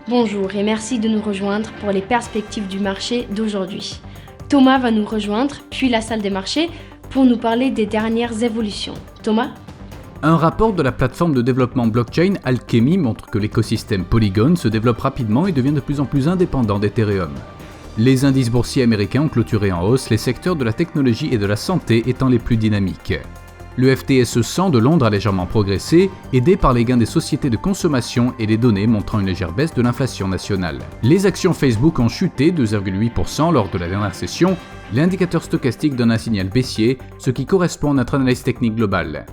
Bonjour et merci de nous rejoindre pour les perspectives du marché d'aujourd'hui. Thomas va nous rejoindre, puis la salle des marchés, pour nous parler des dernières évolutions. Thomas ? Un rapport de la plateforme de développement blockchain Alchemy montre que l'écosystème Polygon se développe rapidement et devient de plus en plus indépendant d'Ethereum. Les indices boursiers américains ont clôturé en hausse, les secteurs de la technologie et de la santé étant les plus dynamiques. Le FTSE 100 de Londres a légèrement progressé, aidé par les gains des sociétés de consommation et les données montrant une légère baisse de l'inflation nationale. Les actions Facebook ont chuté de 2,8% lors de la dernière session. L'indicateur stochastique donne un signal baissier, ce qui correspond à notre analyse technique globale.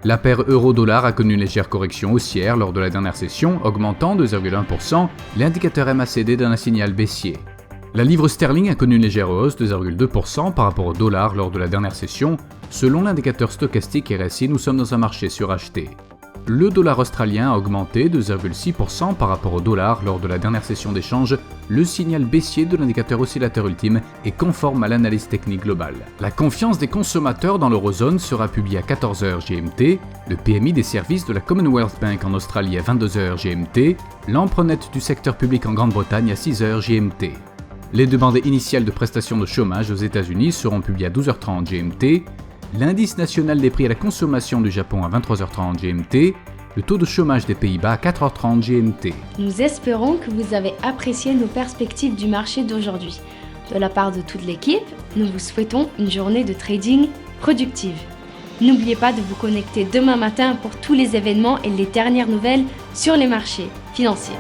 La paire euro-dollar a connu une légère correction haussière lors de la dernière session, augmentant de 2,1%. L'indicateur MACD donne un signal baissier. La livre sterling a connu une légère hausse de 0,2% par rapport au dollar lors de la dernière session. Selon l'indicateur stochastique RSI, nous sommes dans un marché suracheté. Le dollar australien a augmenté de 0,6% par rapport au dollar lors de la dernière session d'échange. Le signal baissier de l'indicateur oscillateur ultime est conforme à l'analyse technique globale. La confiance des consommateurs dans l'eurozone sera publiée à 14h GMT, le PMI des services de la Commonwealth Bank en Australie à 22h GMT, l'emprunt net du secteur public en Grande-Bretagne à 6h GMT. Les demandes initiales de prestations de chômage aux États-Unis seront publiées à 12h30 GMT, l'indice national des prix à la consommation du Japon à 23h30 GMT, le taux de chômage des Pays-Bas à 4h30 GMT. Nous espérons que vous avez apprécié nos perspectives du marché d'aujourd'hui. De la part de toute l'équipe, nous vous souhaitons une journée de trading productive. N'oubliez pas de vous connecter demain matin pour tous les événements et les dernières nouvelles sur les marchés financiers.